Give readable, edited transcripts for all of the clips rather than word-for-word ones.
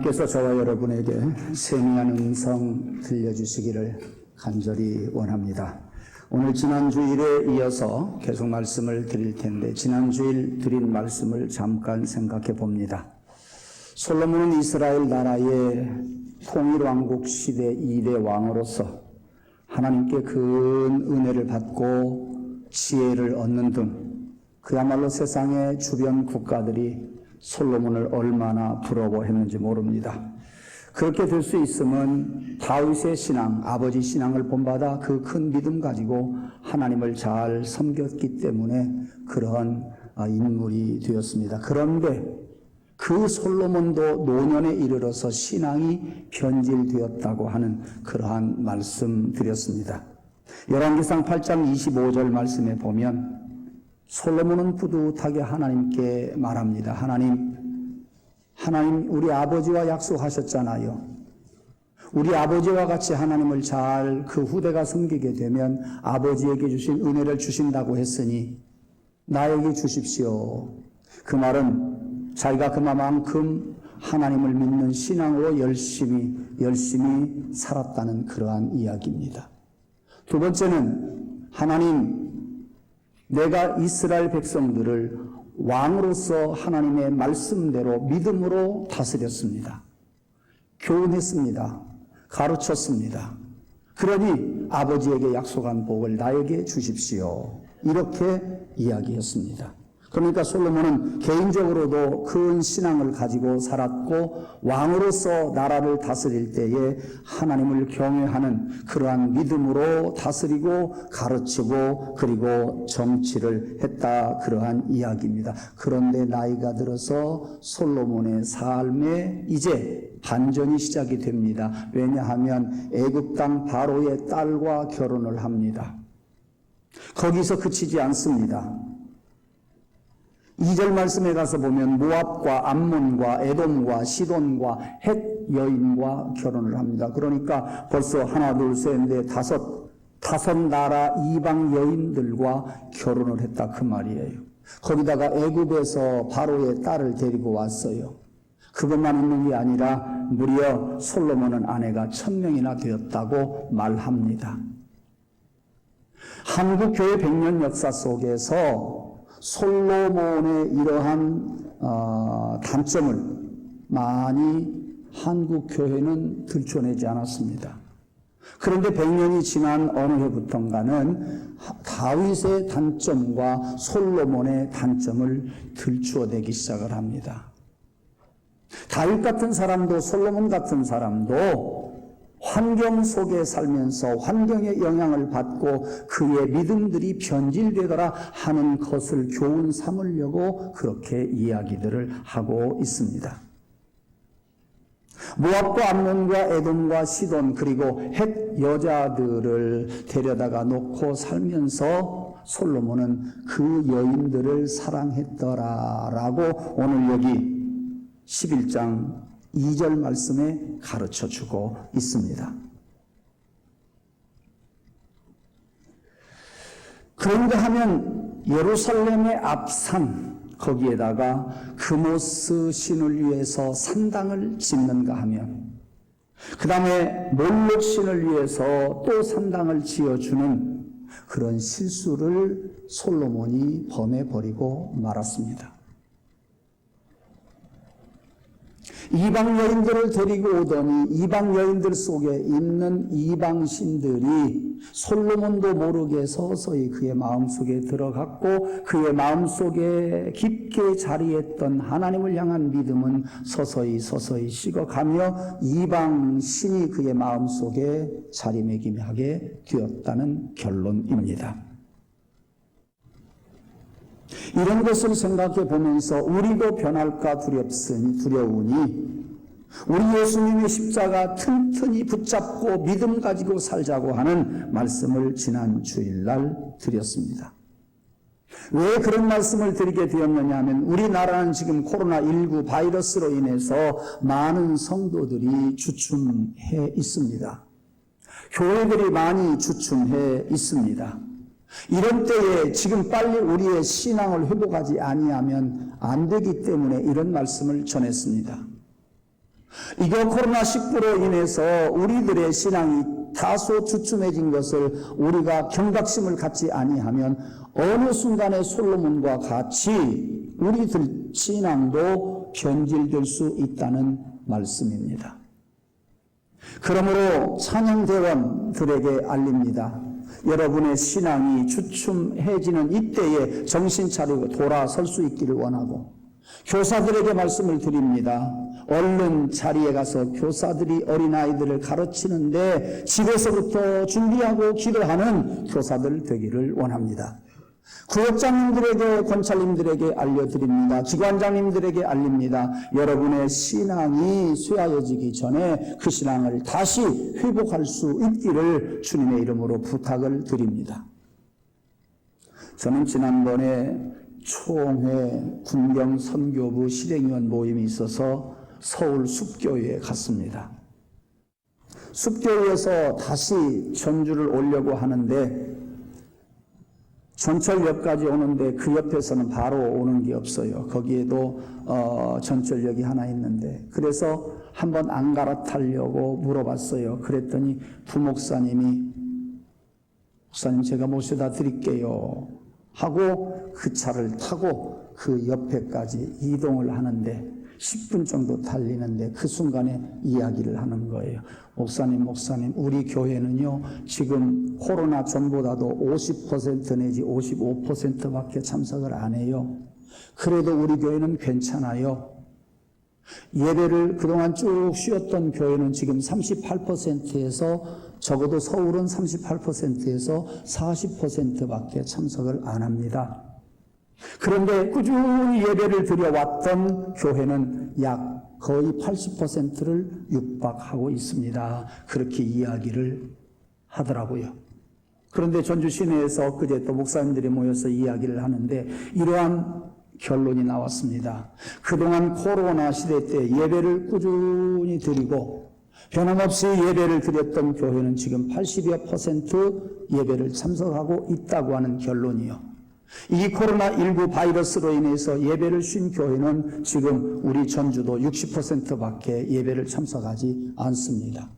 하나님께서 저와 여러분에게 세미한 음성 들려주시기를 간절히 원합니다. 오늘 지난 주일에 이어서 계속 말씀을 드릴 텐데 지난 주일 드린 말씀을 잠깐 생각해 봅니다. 솔로몬은 이스라엘 나라의 통일왕국 시대 2대 왕으로서 하나님께 큰 은혜를 받고 지혜를 얻는 등 그야말로 세상의 주변 국가들이 솔로몬을 얼마나 부러워했는지 모릅니다. 그렇게 될 수 있음은 다윗의 신앙, 아버지 신앙을 본받아 그 큰 믿음 가지고 하나님을 잘 섬겼기 때문에 그러한 인물이 되었습니다. 그런데 그 솔로몬도 노년에 이르러서 신앙이 변질되었다고 하는 그러한 말씀 드렸습니다. 열왕기상 8장 25절 말씀에 보면 솔로몬은 뿌듯하게 하나님께 말합니다. 하나님 우리 아버지와 약속하셨잖아요. 우리 아버지와 같이 하나님을 잘 그 후대가 섬기게 되면 아버지에게 주신 은혜를 주신다고 했으니 나에게 주십시오. 그 말은 자기가 그만큼 하나님을 믿는 신앙으로 열심히 살았다는 그러한 이야기입니다. 두 번째는 하나님, 내가 이스라엘 백성들을 왕으로서 하나님의 말씀대로 믿음으로 다스렸습니다. 교훈했습니다. 가르쳤습니다. 그러니 아버지에게 약속한 복을 나에게 주십시오. 이렇게 이야기했습니다. 그러니까 솔로몬은 개인적으로도 큰 신앙을 가지고 살았고 왕으로서 나라를 다스릴 때에 하나님을 경외하는 그러한 믿음으로 다스리고 가르치고 그리고 정치를 했다, 그러한 이야기입니다. 그런데 나이가 들어서 솔로몬의 삶에 이제 반전이 시작이 됩니다. 왜냐하면 애굽 땅 바로의 딸과 결혼을 합니다. 거기서 그치지 않습니다. 2절 말씀에 가서 보면 모압과 암몬과 에돔과 시돈과 헷 여인과 결혼을 합니다. 그러니까 벌써 하나 둘 셋 넷 다섯 나라 이방 여인들과 결혼을 했다 그 말이에요. 거기다가 애굽에서 바로의 딸을 데리고 왔어요. 그것만 있는 게 아니라 무려 솔로몬은 아내가 1000명이나 되었다고 말합니다. 한국 교회 100년 역사 속에서 솔로몬의 이러한 단점을 많이 한국 교회는 들춰내지 않았습니다. 그런데 100년이 지난 어느 해부터인가는 다윗의 단점과 솔로몬의 단점을 들추어내기 시작을 합니다. 다윗 같은 사람도 솔로몬 같은 사람도 환경 속에 살면서 환경의 영향을 받고 그의 믿음들이 변질되더라 하는 것을 교훈 삼으려고 그렇게 이야기들을 하고 있습니다. 모압과 암몬과 에돔과 시돈 그리고 헷 여자들을 데려다가 놓고 살면서 솔로몬은 그 여인들을 사랑했더라라고 오늘 여기 11장 2절 말씀에 가르쳐주고 있습니다. 그런가 하면 예루살렘의 앞산 거기에다가 그모스 신을 위해서 산당을 짓는가 하면 그 다음에 몰록 신을 위해서 또 산당을 지어주는 그런 실수를 솔로몬이 범해버리고 말았습니다. 이방 여인들을 데리고 오더니 이방 여인들 속에 있는 이방 신들이 솔로몬도 모르게 서서히 그의 마음속에 들어갔고 그의 마음속에 깊게 자리했던 하나님을 향한 믿음은 서서히 식어가며 이방 신이 그의 마음속에 자리매김하게 되었다는 결론입니다. 이런 것을 생각해 보면서 우리도 변할까 두려우니 우리 예수님의 십자가 튼튼히 붙잡고 믿음 가지고 살자고 하는 말씀을 지난 주일날 드렸습니다. 왜 그런 말씀을 드리게 되었느냐 하면 우리나라는 지금 코로나19 바이러스로 인해서 많은 성도들이 주춤해 있습니다. 교회들이 많이 주춤해 있습니다. 이런 때에 지금 빨리 우리의 신앙을 회복하지 아니하면 안 되기 때문에 이런 말씀을 전했습니다. 이거 코로나19로 인해서 우리들의 신앙이 다소 주춤해진 것을 우리가 경각심을 갖지 아니하면 어느 순간에 솔로몬과 같이 우리들 신앙도 변질될 수 있다는 말씀입니다. 그러므로 찬양대원들에게 알립니다. 여러분의 신앙이 주춤해지는 이때에 정신 차리고 돌아설 수 있기를 원하고, 교사들에게 말씀을 드립니다. 얼른 자리에 가서 교사들이 어린아이들을 가르치는데 집에서부터 준비하고 기도하는 교사들 되기를 원합니다. 구역장님들에게, 권찰님들에게 알려드립니다. 기관장님들에게 알립니다. 여러분의 신앙이 쇠하여지기 전에 그 신앙을 다시 회복할 수 있기를 주님의 이름으로 부탁을 드립니다. 저는 지난번에 총회 군경 선교부 실행위원 모임이 있어서 서울 숲교회에 갔습니다. 숲교회에서 다시 전주를 오려고 하는데 전철역까지 오는데 그 옆에서는 바로 오는 게 없어요. 거기에도 전철역이 하나 있는데, 그래서 한번 안 갈아타려고 물어봤어요. 그랬더니 부목사님이 목사님 제가 모셔다 드릴게요 하고 그 차를 타고 그 옆에까지 이동을 하는데 10분 정도 달리는데 그 순간에 이야기를 하는 거예요. 목사님, 우리 교회는요 지금 코로나 전보다도 50% 내지 55%밖에 참석을 안 해요. 그래도 우리 교회는 괜찮아요. 예배를 그동안 쭉 쉬었던 교회는 지금 38%에서 적어도 서울은 38%에서 40%밖에 참석을 안 합니다. 그런데 꾸준히 예배를 드려왔던 교회는 약 거의 80%를 육박하고 있습니다. 그렇게 이야기를 하더라고요. 그런데 전주 시내에서 엊그제 또 목사님들이 모여서 이야기를 하는데 이러한 결론이 나왔습니다. 그동안 코로나 시대 때 예배를 꾸준히 드리고 변함없이 예배를 드렸던 교회는 지금 80여 % 예배를 참석하고 있다고 하는 결론이요. 이 코로나19 바이러스로 인해서 예배를 쉰 교회는 지금 우리 전주도 60%밖에 예배를 참석하지 않습니다.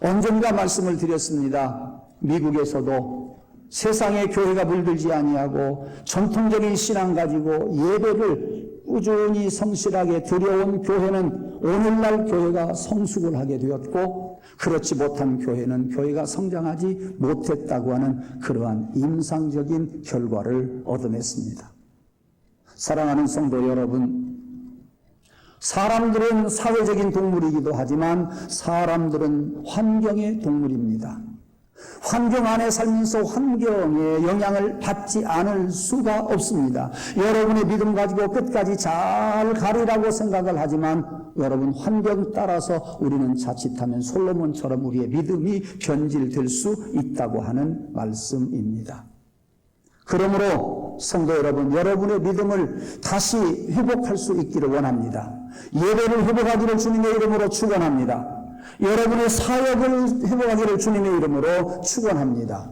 언젠가 말씀을 드렸습니다. 미국에서도 세상의 교회가 물들지 아니하고 전통적인 신앙 가지고 예배를 꾸준히 성실하게 드려온 교회는 오늘날 교회가 성숙을 하게 되었고, 그렇지 못한 교회는 교회가 성장하지 못했다고 하는 그러한 임상적인 결과를 얻어냈습니다. 사랑하는 성도 여러분, 사람들은 사회적인 동물이기도 하지만 사람들은 환경의 동물입니다. 환경 안에 살면서 환경의 영향을 받지 않을 수가 없습니다. 여러분의 믿음 가지고 끝까지 잘 가리라고 생각을 하지만 여러분 환경 따라서 우리는 자칫하면 솔로몬처럼 우리의 믿음이 변질될 수 있다고 하는 말씀입니다. 그러므로 성도 여러분, 여러분의 믿음을 다시 회복할 수 있기를 원합니다. 예배를 회복하기를 주님의 이름으로 축원합니다. 여러분의 사역을 회복하기를 주님의 이름으로 축원합니다.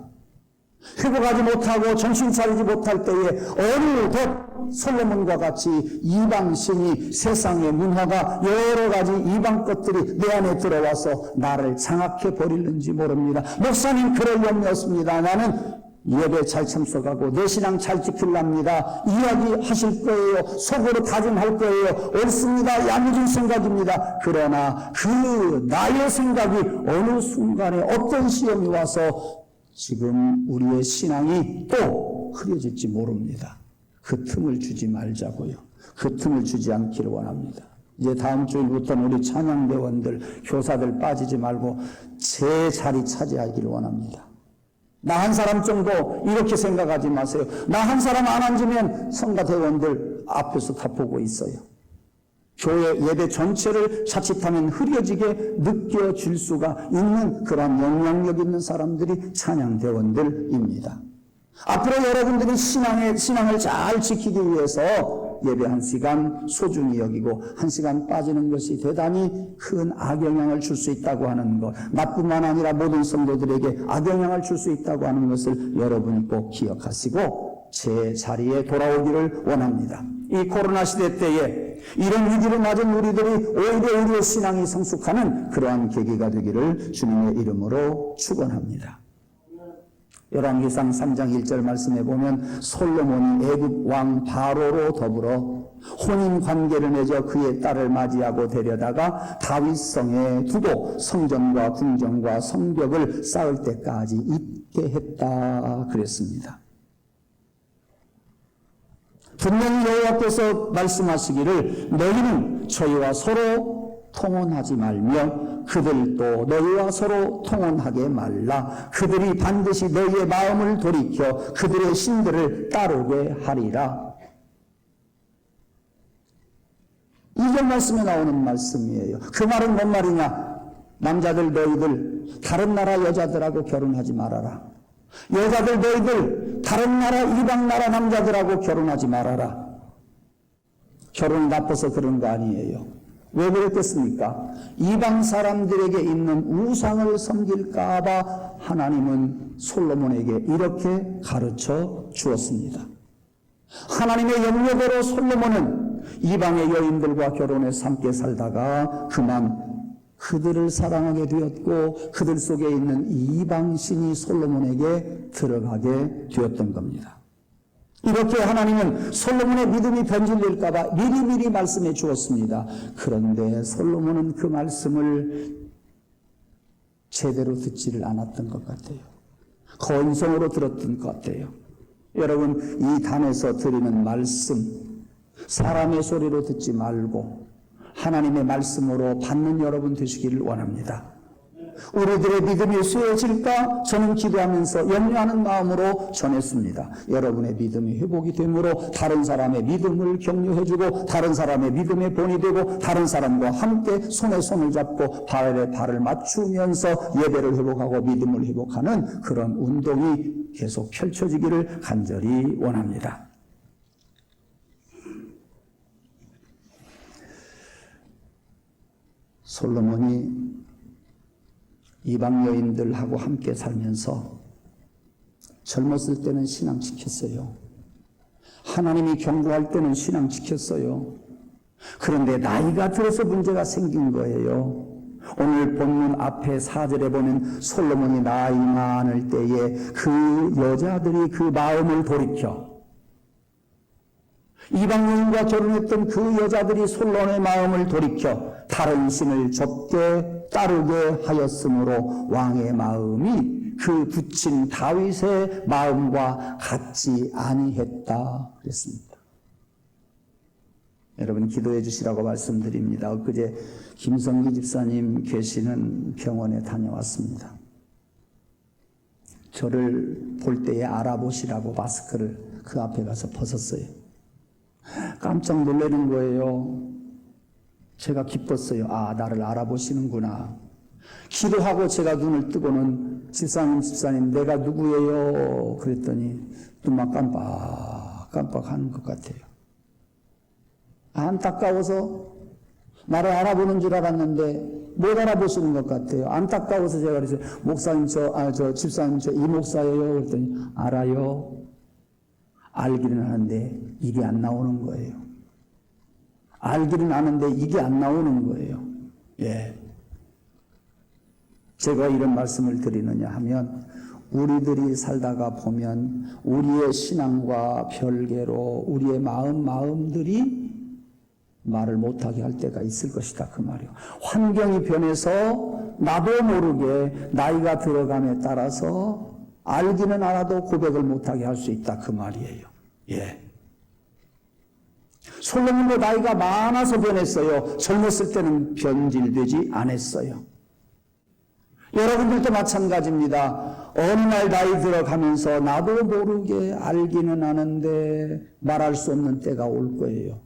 회복하지 못하고 정신 차리지 못할 때에 어느덧 솔로몬과 같이 이방신이, 세상의 문화가 여러 가지 이방 것들이 내 안에 들어와서 나를 장악해 버리는지 모릅니다. 목사님 그럴 염려 없습니다. 나는 예배 잘 참석하고 내 신앙 잘 지키랍니다. 이야기하실 거예요. 속으로 다짐할 거예요. 옳습니다. 야무진 생각입니다. 그러나 그 나의 생각이 어느 순간에 어떤 시험이 와서 지금 우리의 신앙이 또 흐려질지 모릅니다. 그 틈을 주지 말자고요. 그 틈을 주지 않기를 원합니다. 이제 다음 주일부터는 우리 찬양대원들, 교사들 빠지지 말고 제 자리 차지하기를 원합니다. 나 한 사람 정도 이렇게 생각하지 마세요. 나 한 사람 안 앉으면 성가대원들 앞에서 다 보고 있어요. 교회 예배 전체를 자칫하면 흐려지게 느껴질 수가 있는 그런 영향력 있는 사람들이 찬양대원들입니다. 앞으로 여러분들이 신앙을 잘 지키기 위해서 예배 1시간 소중히 여기고 1시간 빠지는 것이 대단히 큰 악영향을 줄 수 있다고 하는 것, 나뿐만 아니라 모든 성도들에게 악영향을 줄 수 있다고 하는 것을 여러분이 꼭 기억하시고 제 자리에 돌아오기를 원합니다. 이 코로나 시대 때에 이런 위기를 맞은 우리들이 오히려 우리의 신앙이 성숙하는 그러한 계기가 되기를 주님의 이름으로 축원합니다. 열왕기상 3장 1절 말씀에 보면 솔로몬이 애굽 왕 바로로 더불어 혼인 관계를 맺어 그의 딸을 맞이하고 데려다가 다윗성에 두고 성전과 궁전과 성벽을 쌓을 때까지 있게 했다 그랬습니다. 분명히 여호와께서 말씀하시기를 너희는 저희와 서로 통혼하지 말며 그들도 너희와 서로 통혼하게 말라. 그들이 반드시 너희의 마음을 돌이켜 그들의 신들을 따르게 하리라. 2절 말씀에 나오는 말씀이에요. 그 말은 뭔 말이냐? 남자들 너희들 다른 나라 여자들하고 결혼하지 말아라. 여자들 너희들 다른 나라 이방 나라 남자들하고 결혼하지 말아라. 결혼이 나빠서 그런 거 아니에요. 왜 그랬겠습니까? 이방 사람들에게 있는 우상을 섬길까 봐 하나님은 솔로몬에게 이렇게 가르쳐 주었습니다. 하나님의 염려대로 솔로몬은 이방의 여인들과 결혼해서 함께 살다가 그만 그들을 사랑하게 되었고 그들 속에 있는 이방신이 솔로몬에게 들어가게 되었던 겁니다. 이렇게 하나님은 솔로몬의 믿음이 변질될까 봐 미리미리 말씀해 주었습니다. 그런데 솔로몬은 그 말씀을 제대로 듣지를 않았던 것 같아요. 건성으로 들었던 것 같아요. 여러분, 이 단에서 드리는 말씀, 사람의 소리로 듣지 말고 하나님의 말씀으로 받는 여러분 되시기를 원합니다. 우리들의 믿음이 쇠해질까 저는 기도하면서 염려하는 마음으로 전했습니다. 여러분의 믿음이 회복이 되므로 다른 사람의 믿음을 격려해주고 다른 사람의 믿음의 본이 되고 다른 사람과 함께 손에 손을 잡고 발에 발을 맞추면서 예배를 회복하고 믿음을 회복하는 그런 운동이 계속 펼쳐지기를 간절히 원합니다. 솔로몬이 이방 여인들하고 함께 살면서 젊었을 때는 신앙 지켰어요. 하나님이 경고할 때는 신앙 지켰어요. 그런데 나이가 들어서 문제가 생긴 거예요. 오늘 본문 앞에 4절에 보면 솔로몬이 나이 많을 때에 그 여자들이 그 마음을 돌이켜 이방 여인과 결혼했던 그 여자들이 솔로몬의 마음을 돌이켜 다른 신을 접게 따르게 하였으므로 왕의 마음이 그 붙인 다윗의 마음과 같지 아니했다 그랬습니다. 여러분 기도해 주시라고 말씀드립니다. 엊그제 김성기 집사님 계시는 병원에 다녀왔습니다. 저를 볼 때에 알아보시라고 마스크를 그 앞에 가서 벗었어요. 깜짝 놀라는 거예요. 제가 기뻤어요. 아, 나를 알아보시는구나. 기도하고 제가 눈을 뜨고는 집사님 내가 누구예요? 그랬더니 눈만 깜빡하는 것 같아요. 안타까워서 나를 알아보는 줄 알았는데 못 알아보시는 것 같아요. 안타까워서 제가 그랬어요. 목사님 집사님 저 이 목사예요. 그랬더니 알아요. 알기는 하는데 일이 안 나오는 거예요. 알기는 아는데 이게 안 나오는 거예요. 예. 제가 이런 말씀을 드리느냐 하면 우리들이 살다가 보면 우리의 신앙과 별개로 우리의 마음들이 말을 못하게 할 때가 있을 것이다 그 말이에요. 환경이 변해서 나도 모르게 나이가 들어감에 따라서 알기는 알아도 고백을 못하게 할 수 있다 그 말이에요. 예. 솔로몬도 나이가 많아서 변했어요. 젊었을 때는 변질되지 않았어요. 여러분들도 마찬가지입니다. 어느 날 나이 들어가면서 나도 모르게 알기는 아는데 말할 수 없는 때가 올 거예요.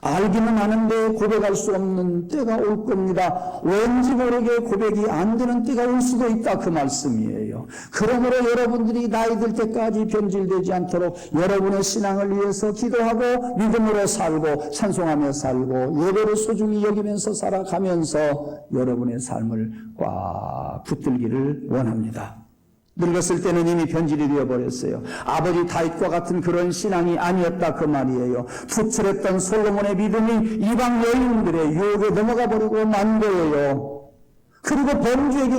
알기는 아는데 고백할 수 없는 때가 올 겁니다. 왠지 모르게 고백이 안 되는 때가 올 수도 있다 그 말씀이에요. 그러므로 여러분들이 나이 들 때까지 변질되지 않도록 여러분의 신앙을 위해서 기도하고 믿음으로 살고 찬송하며 살고 예배를 소중히 여기면서 살아가면서 여러분의 삶을 꽉 붙들기를 원합니다. 늙었을 때는 이미 변질이 되어버렸어요. 아버지 다윗과 같은 그런 신앙이 아니었다 그 말이에요. 투철했던 솔로몬의 믿음이 이방 여인들의 유혹에 넘어가 버리고 만 거예요. 그리고 범죄의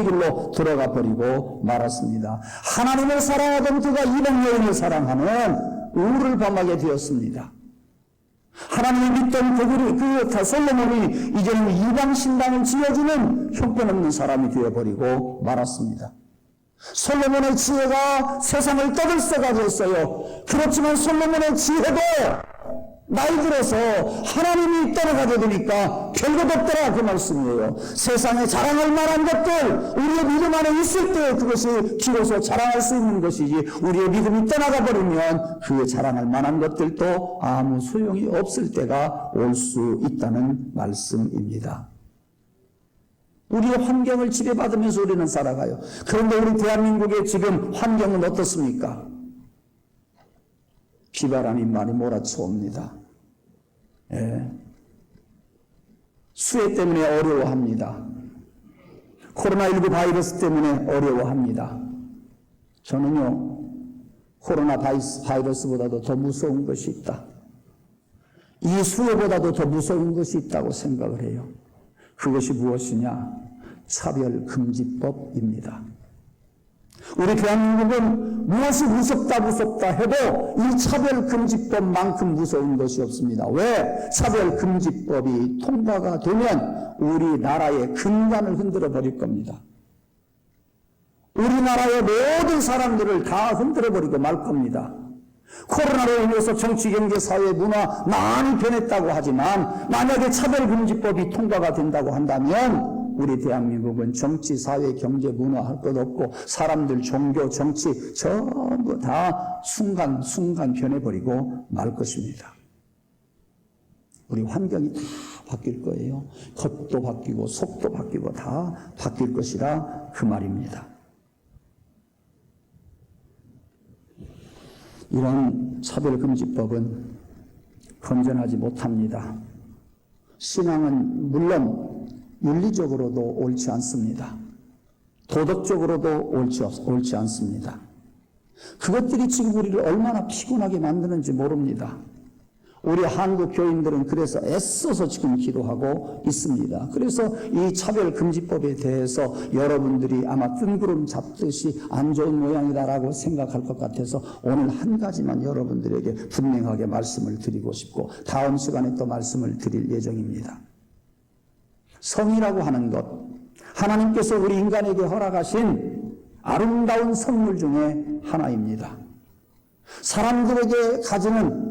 길로 들어가 버리고 말았습니다. 하나님을 사랑하던 그가 이방 여인을 사랑하는 우를 범하게 되었습니다. 하나님이 믿던 그 솔로몬이 이제는 이방 신당을 지어주는 형편없는 사람이 되어버리고 말았습니다. 솔로몬의 지혜가 세상을 떠들썩하게 했어요. 그렇지만 솔로몬의 지혜도 나이 들어서 하나님이 떠나가게 되니까 별것 없더라 그 말씀이에요. 세상에 자랑할 만한 것들 우리의 믿음 안에 있을 때 그것이 비로소 자랑할 수 있는 것이지, 우리의 믿음이 떠나가 버리면 그 자랑할 만한 것들도 아무 소용이 없을 때가 올 수 있다는 말씀입니다. 우리의 환경을 지배받으면서 우리는 살아가요. 그런데 우리 대한민국의 지금 환경은 어떻습니까? 비바람이 많이 몰아쳐옵니다. 예. 수해 때문에 어려워합니다. 코로나19 바이러스 때문에 어려워합니다. 저는요, 코로나 바이러스보다도 더 무서운 것이 있다. 이 수해보다도 더 무서운 것이 있다고 생각을 해요. 그것이 무엇이냐? 차별금지법입니다. 우리 대한민국은 무엇이 무섭다 해도 이 차별금지법만큼 무서운 것이 없습니다. 왜? 차별금지법이 통과가 되면 우리나라의 근간을 흔들어 버릴 겁니다. 우리나라의 모든 사람들을 다 흔들어 버리고 말 겁니다. 코로나로 인해서 정치, 경제, 사회, 문화 많이 변했다고 하지만 만약에 차별금지법이 통과가 된다고 한다면 우리 대한민국은 정치, 사회, 경제, 문화 할 것 없고 사람들, 종교, 정치 전부 다 순간 변해버리고 말 것입니다. 우리 환경이 다 바뀔 거예요. 겉도 바뀌고 속도 바뀌고 다 바뀔 것이라 그 말입니다. 이런 차별금지법은 건전하지 못합니다. 신앙은 물론 윤리적으로도 옳지 않습니다. 도덕적으로도 옳지 않습니다. 그것들이 지금 우리를 얼마나 피곤하게 만드는지 모릅니다. 우리 한국 교인들은 그래서 애써서 지금 기도하고 있습니다. 그래서 이 차별금지법에 대해서 여러분들이 아마 뜬구름 잡듯이 안 좋은 모양이다라고 생각할 것 같아서 오늘 한 가지만 여러분들에게 분명하게 말씀을 드리고 싶고 다음 시간에 또 말씀을 드릴 예정입니다. 성이라고 하는 것, 하나님께서 우리 인간에게 허락하신 아름다운 선물 중에 하나입니다. 사람들에게 가지는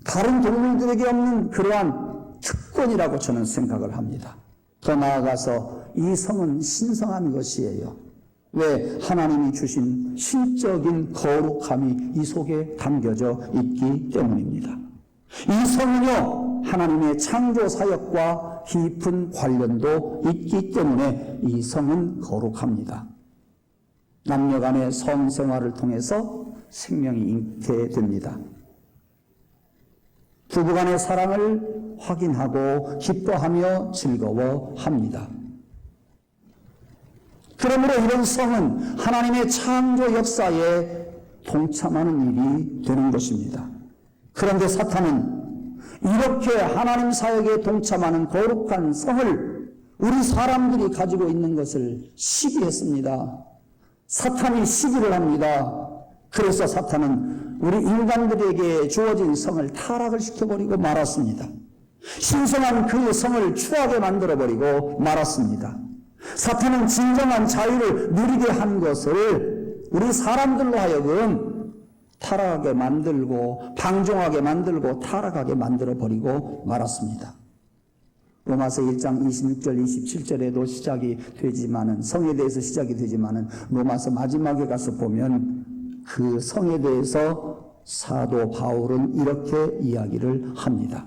다른 동물들에게 없는 그러한 특권이라고 저는 생각을 합니다. 더 나아가서 이 성은 신성한 것이에요. 왜? 하나님이 주신 신적인 거룩함이 이 속에 담겨져 있기 때문입니다. 이 성은요, 하나님의 창조 사역과 깊은 관련도 있기 때문에 이 성은 거룩합니다. 남녀 간의 성생활을 통해서 생명이 잉태됩니다. 부부간의 사랑을 확인하고 기뻐하며 즐거워합니다. 그러므로 이런 성은 하나님의 창조 역사에 동참하는 일이 되는 것입니다. 그런데 사탄은 이렇게 하나님 사역에 동참하는 거룩한 성을 우리 사람들이 가지고 있는 것을 시기했습니다. 사탄이 시기를 합니다. 그래서 사탄은 우리 인간들에게 주어진 성을 타락을 시켜버리고 말았습니다. 신성한 그 성을 추하게 만들어버리고 말았습니다. 사탄은 진정한 자유를 누리게 한 것을 우리 사람들로 하여금 타락하게 만들고 방종하게 만들고 타락하게 만들어버리고 말았습니다. 로마서 1장 26절 27절에도 시작이 되지만은 성에 대해서 시작이 되지만은 로마서 마지막에 가서 보면 그 성에 대해서 사도 바울은 이렇게 이야기를 합니다.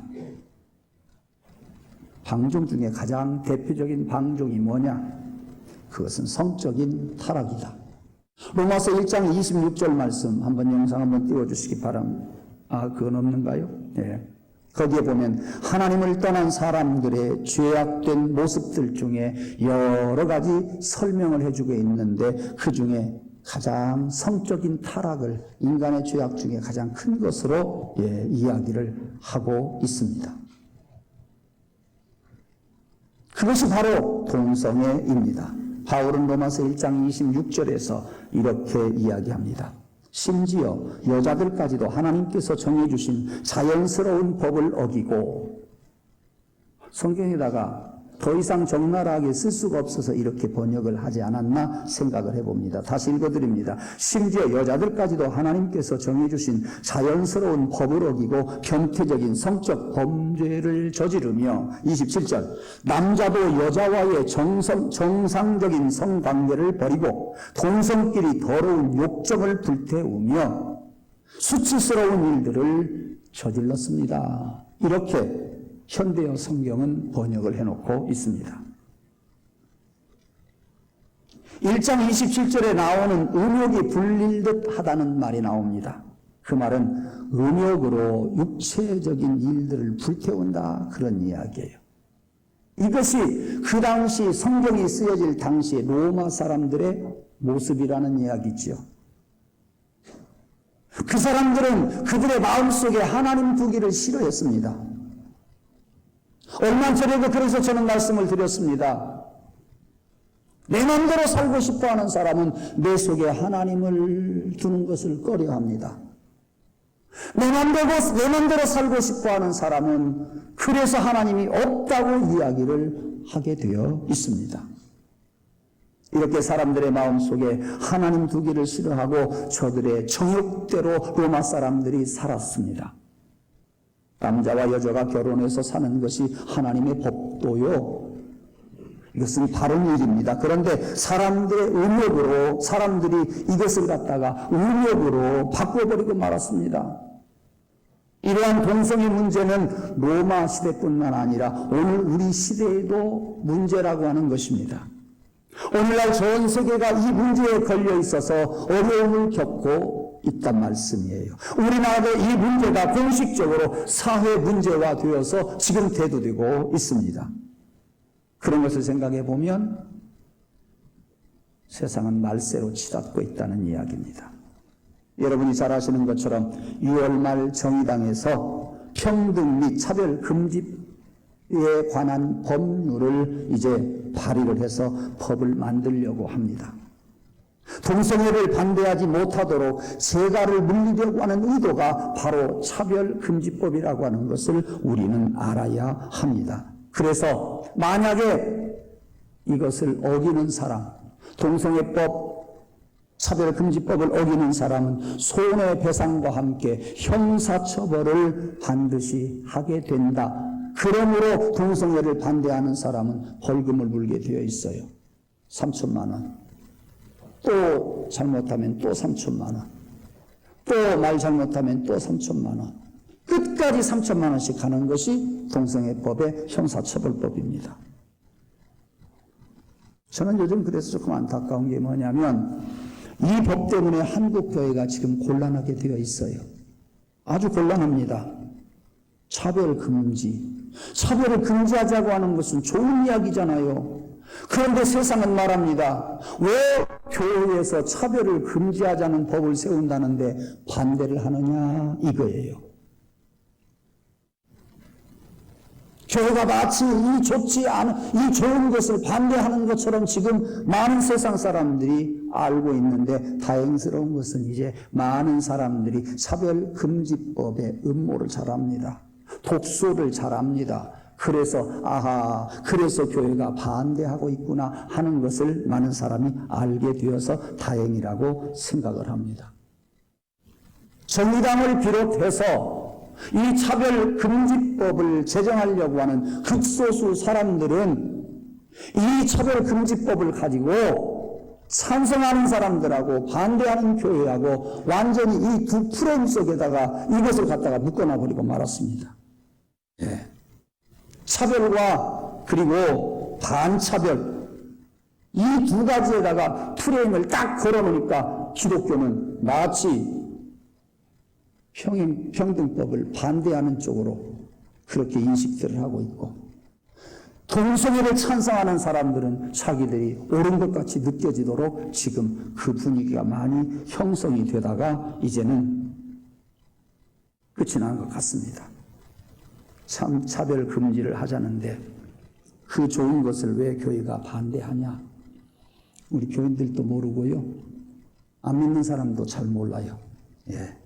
방종 중에 가장 대표적인 방종이 뭐냐? 그것은 성적인 타락이다. 로마서 1장 26절 말씀 한번 영상 한번 띄워주시기 바랍니다. 그건 없는가요? 네. 거기에 보면 하나님을 떠난 사람들의 죄악된 모습들 중에 여러 가지 설명을 해주고 있는데 그 중에 가장 성적인 타락을 인간의 죄악 중에 가장 큰 것으로 이야기를 하고 있습니다. 그것이 바로 동성애입니다. 바울은 로마서 1장 26절에서 이렇게 이야기합니다. 심지어 여자들까지도 하나님께서 정해주신 자연스러운 법을 어기고, 성경에다가 더 이상 적나라하게 쓸 수가 없어서 이렇게 번역을 하지 않았나 생각을 해봅니다. 다시 읽어드립니다. 심지어 여자들까지도 하나님께서 정해주신 자연스러운 법을 어기고 변태적인 성적 범죄를 저지르며 27절 남자도 여자와의 정상적인 성관계를 버리고 동성끼리 더러운 욕정을 불태우며 수치스러운 일들을 저질렀습니다. 이렇게 현대어 성경은 번역을 해놓고 있습니다. 1장 27절에 나오는 음욕이 불릴 듯 하다는 말이 나옵니다. 그 말은 음욕으로 육체적인 일들을 불태운다, 그런 이야기예요. 이것이 그 당시 성경이 쓰여질 당시 로마 사람들의 모습이라는 이야기지요. 그 사람들은 그들의 마음속에 하나님 두기를 싫어했습니다. 얼마 전에도 그래서 저는 말씀을 드렸습니다. 내 마음대로 살고 싶어하는 사람은 내 속에 하나님을 두는 것을 꺼려합니다. 내 마음대로 살고 싶어하는 사람은 그래서 하나님이 없다고 이야기를 하게 되어 있습니다. 이렇게 사람들의 마음속에 하나님 두기를 싫어하고 저들의 정욕대로 로마 사람들이 살았습니다. 남자와 여자가 결혼해서 사는 것이 하나님의 법도요. 이것은 바른 일입니다. 그런데 사람들의 음욕으로 사람들이 이것을 갖다가 음욕으로 바꿔버리고 말았습니다. 이러한 동성애 문제는 로마 시대뿐만 아니라 오늘 우리 시대에도 문제라고 하는 것입니다. 오늘날 전 세계가 이 문제에 걸려 있어서 어려움을 겪고 있단 말씀이에요. 우리나라도 이 문제가 공식적으로 사회 문제화 되어서 지금 대두되고 있습니다. 그런 것을 생각해 보면 세상은 말세로 치닫고 있다는 이야기입니다. 여러분이 잘 아시는 것처럼 6월 말 정의당에서 평등 및 차별 금지에 관한 법률을 이제 발의를 해서 법을 만들려고 합니다. 동성애를 반대하지 못하도록 재가를 물리려고 하는 의도가 바로 차별금지법이라고 하는 것을 우리는 알아야 합니다. 그래서 만약에 이것을 어기는 사람, 동성애법, 차별금지법을 어기는 사람은 손해배상과 함께 형사처벌을 반드시 하게 된다. 그러므로 동성애를 반대하는 사람은 벌금을 물게 되어 있어요. 3천만 원. 또 잘못하면 또 3천만 원. 또 말 잘못하면 또 3천만 원. 끝까지 3천만 원씩 하는 것이 동성애법의 형사처벌법입니다. 저는 요즘 그래서 조금 안타까운 게 뭐냐면 이 법 때문에 한국교회가 지금 곤란하게 되어 있어요. 아주 곤란합니다. 차별금지. 차별을 금지하자고 하는 것은 좋은 이야기잖아요. 그런데 세상은 말합니다. 왜 교회에서 차별을 금지하자는 법을 세운다는데 반대를 하느냐, 이거예요. 교회가 마치 이 좋지 않은, 이 좋은 것을 반대하는 것처럼 지금 많은 세상 사람들이 알고 있는데, 다행스러운 것은 이제 많은 사람들이 차별금지법의 음모를 잘 압니다. 독소를 잘 압니다. 그래서 그래서 교회가 반대하고 있구나 하는 것을 많은 사람이 알게 되어서 다행이라고 생각을 합니다. 정의당을 비롯해서 이 차별금지법을 제정하려고 하는 극소수 사람들은 이 차별금지법을 가지고 찬성하는 사람들하고 반대하는 교회하고 완전히 이 두 프레임 속에다가 이것을 갖다가 묶어놔버리고 말았습니다. 예. 차별과 그리고 반차별, 이 두 가지에다가 프레임을 딱 걸어놓으니까 기독교는 마치 평등법을 반대하는 쪽으로 그렇게 인식들을 하고 있고, 동성애를 찬성하는 사람들은 자기들이 옳은 것 같이 느껴지도록 지금 그 분위기가 많이 형성이 되다가 이제는 끝이 난 것 같습니다. 참 차별 금지를 하자는데 그 좋은 것을 왜 교회가 반대하냐? 우리 교인들도 모르고요. 안 믿는 사람도 잘 몰라요. 예.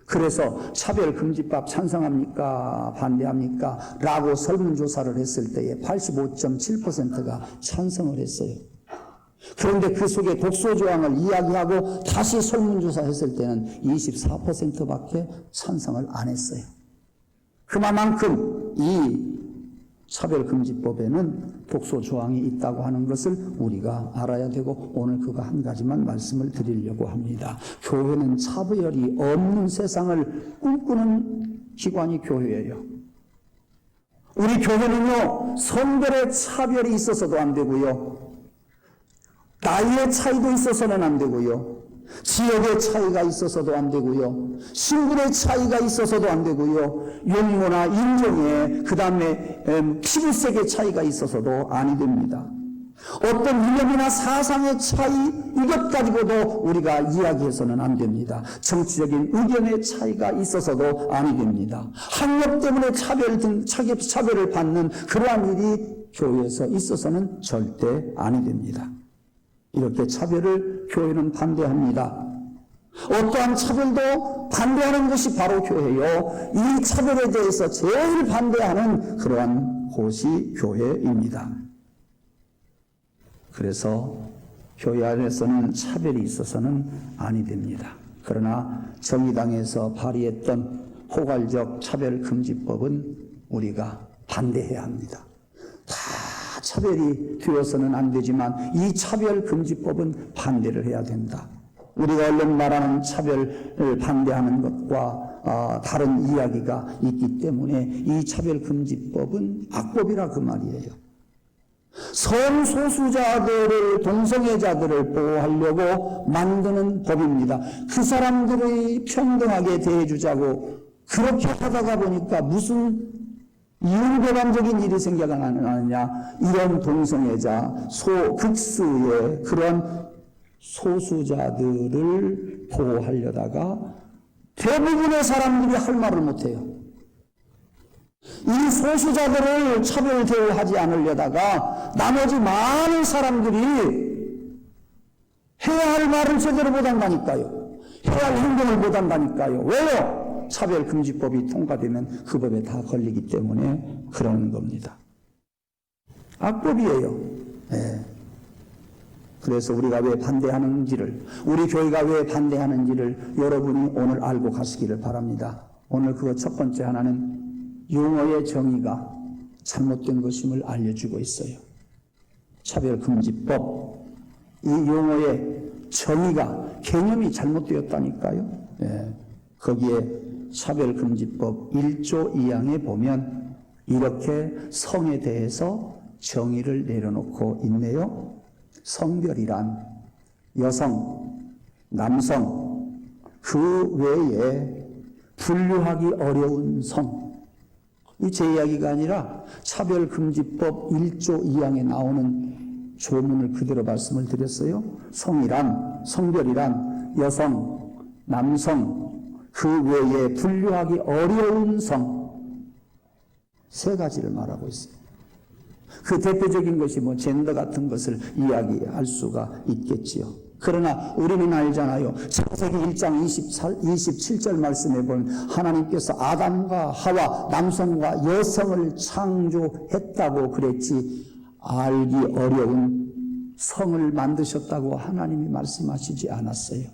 그래서 차별금지법 찬성합니까? 반대합니까? 라고 설문조사를 했을 때에 85.7%가 찬성을 했어요. 그런데 그 속에 독소조항을 이야기하고 다시 설문조사했을 때는 24%밖에 찬성을 안 했어요. 그만큼 이 차별금지법에는 독소조항이 있다고 하는 것을 우리가 알아야 되고, 오늘 그거 한 가지만 말씀을 드리려고 합니다. 교회는 차별이 없는 세상을 꿈꾸는 기관이 교회예요. 우리 교회는요, 성별의 차별이 있어서도 안 되고요, 나이의 차이도 있어서는 안 되고요, 지역의 차이가 있어서도 안 되고요, 신분의 차이가 있어서도 안 되고요, 용모나 인종의, 그 다음에 피부색의 차이가 있어서도 아니 됩니다. 어떤 이념이나 사상의 차이, 이것 가지고도 우리가 이야기해서는 안 됩니다. 정치적인 의견의 차이가 있어서도 아니 됩니다. 학력 때문에 차별을 받는 그러한 일이 교회에서 있어서는 절대 아니 됩니다. 이렇게 차별을 교회는 반대합니다. 어떠한 차별도 반대하는 것이 바로 교회요. 이 차별에 대해서 제일 반대하는 그러한 곳이 교회입니다. 그래서 교회 안에서는 차별이 있어서는 아니 됩니다. 그러나 정의당에서 발의했던 포괄적 차별금지법은 우리가 반대해야 합니다. 다 차별이 되어서는 안 되지만 이 차별금지법은 반대를 해야 된다. 우리가 얼른 말하는 차별을 반대하는 것과 다른 이야기가 있기 때문에 이 차별금지법은 악법이라 그 말이에요. 성소수자들을, 동성애자들을 보호하려고 만드는 법입니다. 그 사람들이 평등하게 대해주자고 그렇게 하다가 보니까 무슨 이율배반적인 일이 생겨나느냐, 이런 동성애자, 극수의 그런 소수자들을 보호하려다가 대부분의 사람들이 할 말을 못해요. 이 소수자들을 차별 대우하지 않으려다가 나머지 많은 사람들이 해야 할 말을 제대로 못한다니까요. 해야 할 행동을 못한다니까요. 왜요? 차별금지법이 통과되면 그 법에 다 걸리기 때문에 그러는 겁니다. 악법이에요. 네. 그래서 우리가 왜 반대하는지를, 우리 교회가 왜 반대하는지를 여러분이 오늘 알고 가시기를 바랍니다. 오늘 그거 첫 번째 하나는 용어의 정의가 잘못된 것임을 알려주고 있어요. 차별금지법, 이 용어의 정의가, 개념이 잘못되었다니까요. 네. 거기에 차별금지법 1조 2항에 보면 이렇게 성에 대해서 정의를 내려놓고 있네요. 성별이란 여성, 남성, 그 외에 분류하기 어려운 성. 이 제 이야기가 아니라 차별금지법 1조 2항에 나오는 조문을 그대로 말씀을 드렸어요. 성이란, 성별이란 여성, 남성, 그 외에 분류하기 어려운 성, 세 가지를 말하고 있어요. 그 대표적인 것이 젠더 같은 것을 이야기할 수가 있겠지요. 그러나 우리는 알잖아요. 창세기 1장 27절 말씀에 보면 하나님께서 아담과 하와, 남성과 여성을 창조했다고 그랬지, 알기 어려운 성을 만드셨다고 하나님이 말씀하시지 않았어요.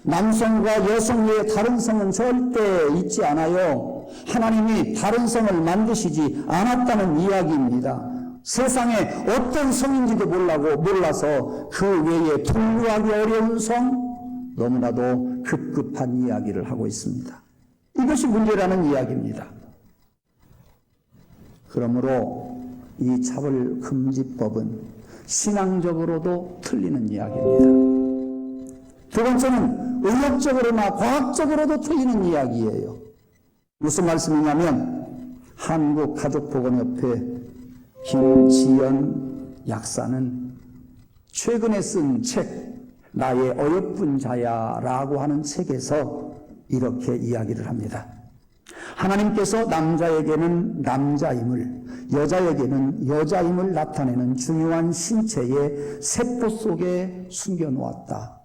남성과 여성 외에 다른 성은 절대 있지 않아요. 하나님이 다른 성을 만드시지 않았다는 이야기입니다. 세상에 어떤 성인지도 몰라서 그 외에 분류하기 어려운 성, 너무나도 급급한 이야기를 하고 있습니다. 이것이 문제라는 이야기입니다. 그러므로 이 차별금지법은 신앙적으로도 틀리는 이야기입니다. 두 번째는 의학적으로나 과학적으로도 틀리는 이야기예요. 무슨 말씀이냐면 한국가족보건협회 김지연 약사는 최근에 쓴 책 나의 어여쁜 자야라고 하는 책에서 이렇게 이야기를 합니다. 하나님께서 남자에게는 남자임을, 여자에게는 여자임을 나타내는 중요한 신체의 세포 속에 숨겨놓았다.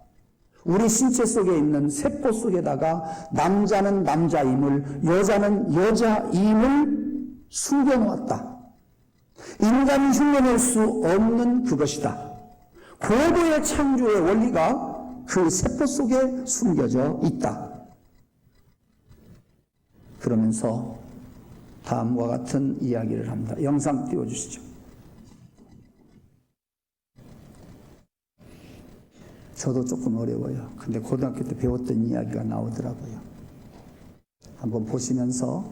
우리 신체 속에 있는 세포 속에다가 남자는 남자임을, 여자는 여자임을 숨겨놓았다. 인간이 흉내낼 수 없는 그것이다. 고도의 창조의 원리가 그 세포 속에 숨겨져 있다. 그러면서 다음과 같은 이야기를 합니다. 영상 띄워주시죠. 저도 조금 어려워요. 근데 고등학교 때 배웠던 이야기가 나오더라고요. 한번 보시면서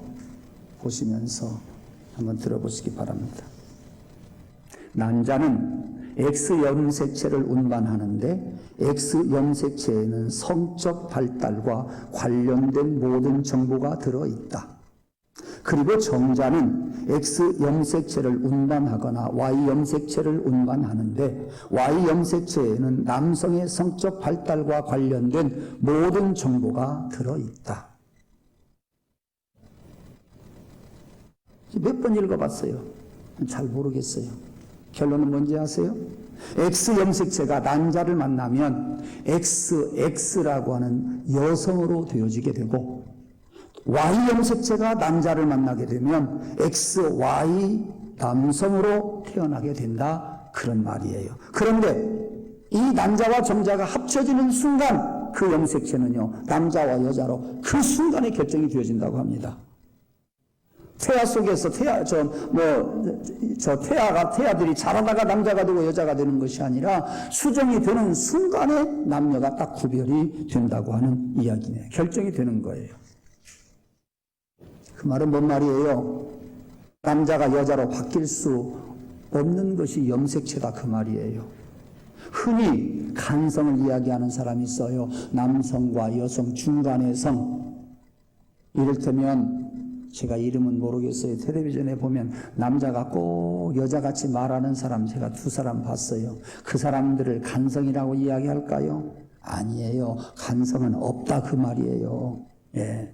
한번 들어보시기 바랍니다. 난자는 X 염색체를 운반하는데 X 염색체에는 성적 발달과 관련된 모든 정보가 들어있다. 그리고 정자는 X 염색체를 운반하거나 Y 염색체를 운반하는데 Y 염색체에는 남성의 성적 발달과 관련된 모든 정보가 들어있다. 몇 번 읽어봤어요. 잘 모르겠어요. 결론은 뭔지 아세요? X 염색체가 남자를 만나면 XX라고 하는 여성으로 되어지게 되고 Y 염색체가 남자를 만나게 되면 XY 남성으로 태어나게 된다. 그런 말이에요. 그런데 이 남자와 정자가 합쳐지는 순간 그 염색체는요, 남자와 여자로 그 순간에 결정이 되어진다고 합니다. 태아 속에서 태아들이 자라다가 남자가 되고 여자가 되는 것이 아니라 수정이 되는 순간에 남녀가 딱 구별이 된다고 하는 이야기네요. 결정이 되는 거예요. 그 말은 뭔 말이에요? 남자가 여자로 바뀔 수 없는 것이 염색체다 그 말이에요. 흔히 간성을 이야기하는 사람이 있어요. 남성과 여성 중간의 성. 이를테면 제가 이름은 모르겠어요. 텔레비전에 보면 남자가 꼭 여자같이 말하는 사람 제가 2사람 봤어요. 그 사람들을 간성이라고 이야기할까요? 아니에요. 간성은 없다 그 말이에요. 예.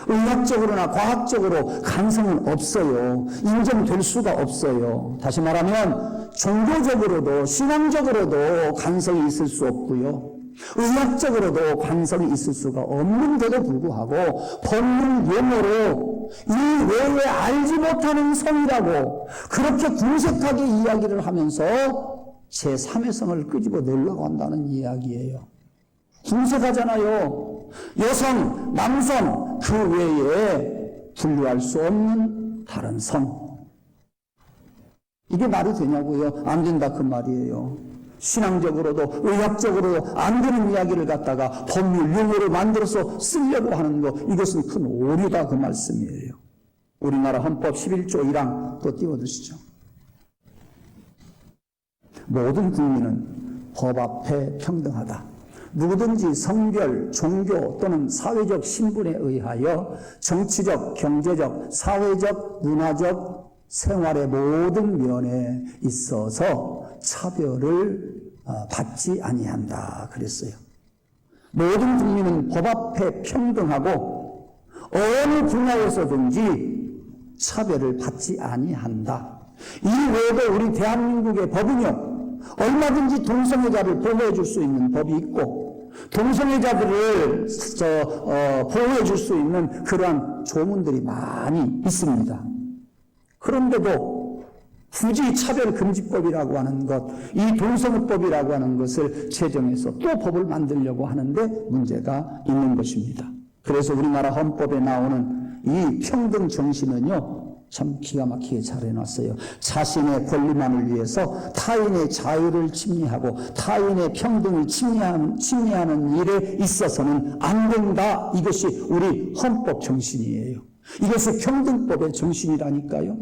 의학적으로나 과학적으로 간성은 없어요. 인정될 수가 없어요. 다시 말하면 종교적으로도 신앙적으로도 간성이 있을 수 없고요. 의학적으로도 간성이 있을 수가 없는데도 불구하고 법률 용어로 이 외에 알지 못하는 성이라고 그렇게 궁색하게 이야기를 하면서 제3의 성을 끄집어 내려고 한다는 이야기예요. 궁색하잖아요. 여성, 남성 그 외에 분류할 수 없는 다른 성. 이게 말이 되냐고요? 안 된다 그 말이에요. 신앙적으로도 의학적으로도 안 되는 이야기를 갖다가 법률 용어로 만들어서 쓰려고 하는 것, 이것은 큰 오류다 그 말씀이에요. 우리나라 헌법 11조 1항 또 띄워주시죠. 모든 국민은 법 앞에 평등하다. 누구든지 성별, 종교 또는 사회적 신분에 의하여 정치적, 경제적, 사회적, 문화적 생활의 모든 면에 있어서 차별을 받지 아니한다 그랬어요. 모든 국민은 법 앞에 평등하고 어느 분야에서든지 차별을 받지 아니한다. 이 외에도 우리 대한민국의 법은요, 얼마든지 동성애자를 보호해 줄 수 있는 법이 있고 동성애자들을 보호해 줄 수 있는 그러한 조문들이 많이 있습니다. 그런데도 굳이 차별금지법이라고 하는 것, 이 동성애법이라고 하는 것을 제정해서 또 법을 만들려고 하는데 문제가 있는 것입니다. 그래서 우리나라 헌법에 나오는 이 평등 정신은요, 참 기가 막히게 잘 해놨어요. 자신의 권리만을 위해서 타인의 자유를 침해하고 타인의 평등을 침해하는 일에 있어서는 안 된다. 이것이 우리 헌법 정신이에요. 이것이 평등법의 정신이라니까요.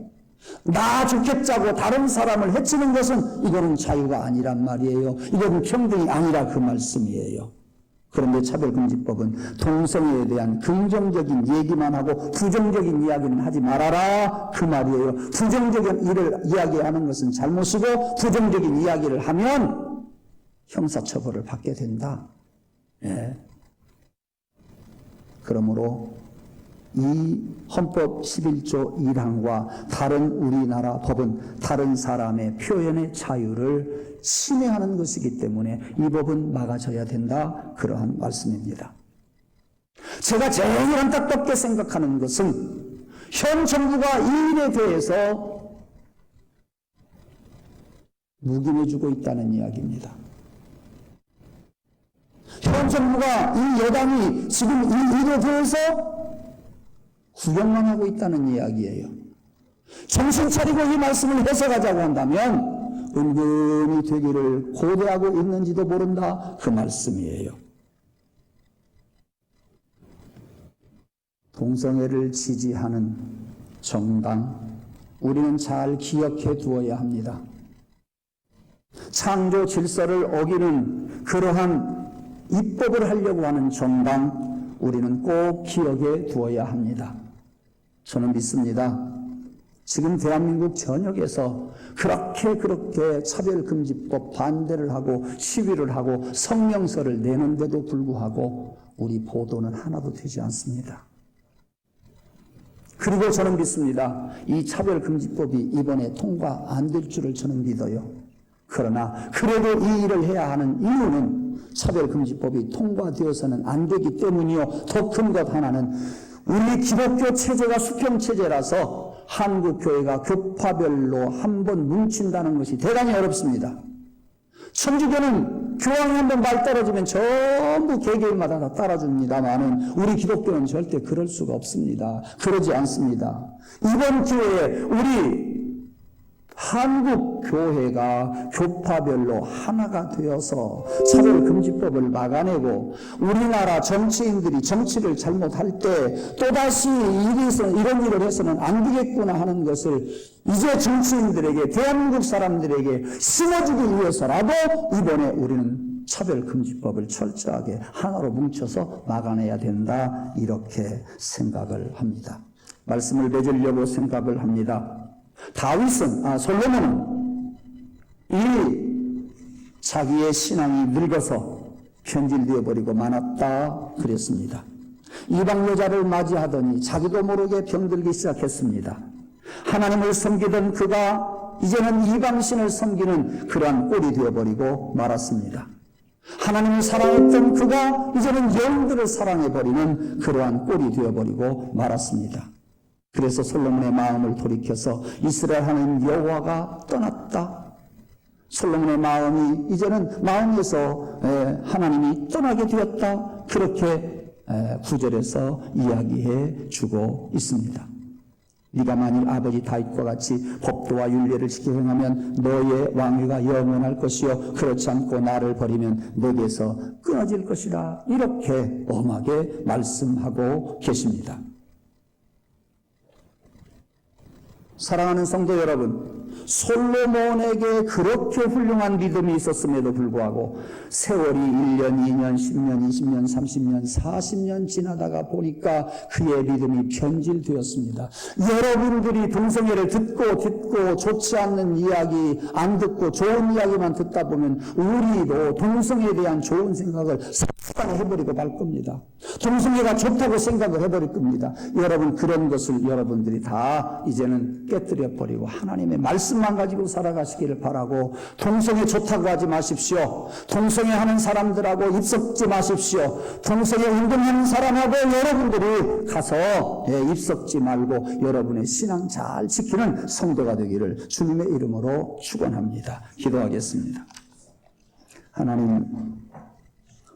나 좋겠자고 다른 사람을 해치는 것은 이거는 자유가 아니란 말이에요. 이거는 평등이 아니라 그 말씀이에요. 그런데 차별금지법은 동성애에 대한 긍정적인 얘기만 하고 부정적인 이야기는 하지 말아라 그 말이에요. 부정적인 일을 이야기하는 것은 잘못이고 부정적인 이야기를 하면 형사처벌을 받게 된다. 예. 그러므로 이 헌법 11조 1항과 다른 우리나라 법은 다른 사람의 표현의 자유를 침해하는 것이기 때문에 이 법은 막아져야 된다. 그러한 말씀입니다. 제가 제일 안타깝게 생각하는 것은 현 정부가 이 일에 대해서 묵인해주고 있다는 이야기입니다. 현 정부가 이 여당이 지금 이 일에 대해서 구경만 하고 있다는 이야기예요. 정신 차리고 이 말씀을 해석하자고 한다면 은근히 되기를 고대하고 있는지도 모른다 그 말씀이에요. 동성애를 지지하는 정당 우리는 잘 기억해 두어야 합니다. 창조 질서를 어기는 그러한 입법을 하려고 하는 정당 우리는 꼭 기억해 두어야 합니다. 저는 믿습니다. 지금 대한민국 전역에서 그렇게 차별금지법 반대를 하고 시위를 하고 성명서를 내는데도 불구하고 우리 보도는 하나도 되지 않습니다. 그리고 저는 믿습니다. 이 차별금지법이 이번에 통과 안 될 줄을 저는 믿어요. 그러나 그래도 이 일을 해야 하는 이유는 차별금지법이 통과되어서는 안 되기 때문이요. 더 큰 것 하나는 우리 기독교 체제가 수평체제라서 한국교회가 교파별로 한 번 뭉친다는 것이 대단히 어렵습니다. 천주교는 교황이 한 번 말 떨어지면 전부 개개인마다 다 따라줍니다만은 우리 기독교는 절대 그럴 수가 없습니다. 그러지 않습니다. 이번 기회에 우리 한국 교회가 교파별로 하나가 되어서 차별금지법을 막아내고 우리나라 정치인들이 정치를 잘못할 때 또다시 이런 일을 해서는 안 되겠구나 하는 것을 이제 정치인들에게 대한민국 사람들에게 심어주기 위해서라도 이번에 우리는 차별금지법을 철저하게 하나로 뭉쳐서 막아내야 된다 이렇게 생각을 합니다. 말씀을 맺으려고 생각을 합니다. 솔로몬은 이 자기의 신앙이 늙어서 변질되어 버리고 많았다 그랬습니다. 이방 여자를 맞이하더니 자기도 모르게 병들기 시작했습니다. 하나님을 섬기던 그가 이제는 이방신을 섬기는 그러한 꼴이 되어버리고 말았습니다. 하나님을 사랑했던 그가 이제는 영들을 사랑해버리는 그러한 꼴이 되어버리고 말았습니다. 그래서 솔로몬의 마음을 돌이켜서 이스라엘 하나님 여호와가 떠났다. 솔로몬의 마음이 이제는 마음에서 하나님이 떠나게 되었다. 그렇게 9절에서 이야기해 주고 있습니다. 네가 만일 아버지 다윗과 같이 법도와 율례를 지켜 행하면 너의 왕위가 영원할 것이요 그렇지 않고 나를 버리면 내게서 끊어질 것이라. 이렇게 엄하게 말씀하고 계십니다. 사랑하는 성도 여러분, 솔로몬에게 그렇게 훌륭한 믿음이 있었음에도 불구하고 세월이 1년, 2년, 10년, 20년, 30년, 40년 지나다가 보니까 그의 믿음이 변질되었습니다. 여러분들이 동성애를 듣고 좋지 않는 이야기 안 듣고 좋은 이야기만 듣다 보면 우리도 동성애에 대한 좋은 생각을 습관에 해버리고 말 겁니다. 동성애가 좋다고 생각을 해버릴 겁니다. 여러분 그런 것을 여러분들이 다 이제는 깨뜨려 버리고 하나님의 말씀만 가지고 살아가시기를 바라고 동성애 좋다고 하지 마십시오. 동성애 하는 사람들하고 입섞지 마십시오. 동성애 운동하는 사람하고 여러분들이 가서 입섞지 말고 여러분의 신앙 잘 지키는 성도가 되기를 주님의 이름으로 축원합니다. 기도하겠습니다. 하나님,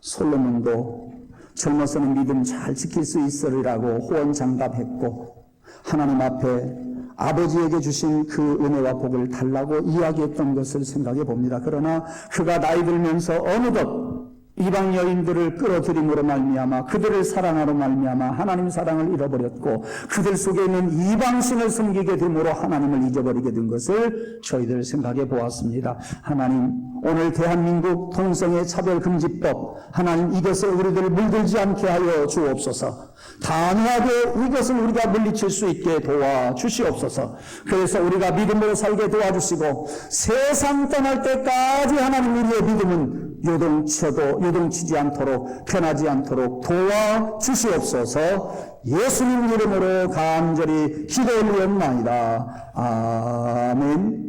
솔로몬도 젊어서는 믿음 잘 지킬 수 있으리라고 호언장답했고 하나님 앞에 아버지에게 주신 그 은혜와 복을 달라고 이야기했던 것을 생각해 봅니다. 그러나 그가 나이 들면서 어느덧 이방 여인들을 끌어들임으로 말미암아 그들을 사랑하러 말미암아 하나님 사랑을 잃어버렸고 그들 속에 있는 이방신을 섬기게 됨으로 하나님을 잊어버리게 된 것을 저희들 생각해 보았습니다. 하나님, 오늘 대한민국 동성애 차별금지법, 하나님 이것에 우리들을 물들지 않게 하여 주옵소서. 단호하게 이것을 우리가 물리칠 수 있게 도와주시옵소서. 그래서 우리가 믿음으로 살게 도와주시고 세상 떠날 때까지 하나님 우리의 믿음은 요동치지 않도록 변하지 않도록 도와주시옵소서. 예수님 이름으로 간절히 기도 올리옵나이다. 아멘.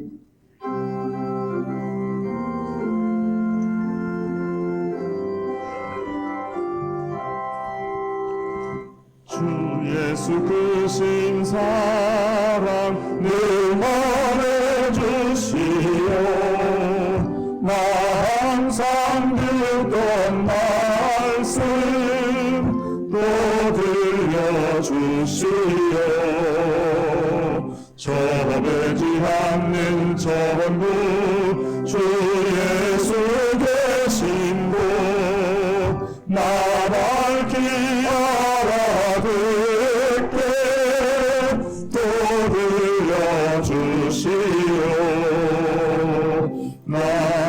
주 예수 크신 사랑 늘 말해주시오. 나 항상 듣던 말씀 또 들려주시오. 저배지 않는 전부 주 예수 계신 곳 나 밝히 알아듣게 또 들려주시오. 나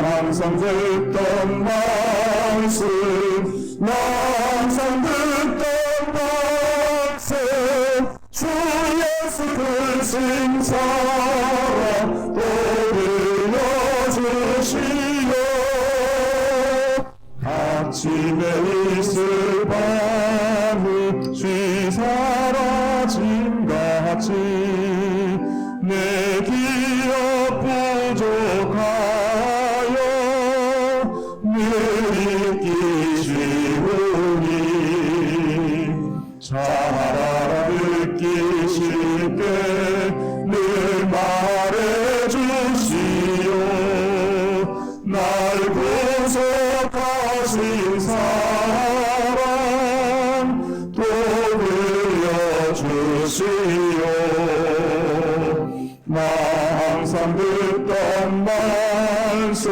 항상 듣던 말씀 나 항상 듣던 말씀 주 예수 크신 사랑 또 들려주시오. 아침에 있을 밤은 쥐 사라짐 같이 내 기억 부족하여 늘 잊기 쉬우니 잘 알아듣기 쉽게 늘 말해주시오. 날 구속하신 사랑 또 들려주시오. 나 항상 듣던 말씀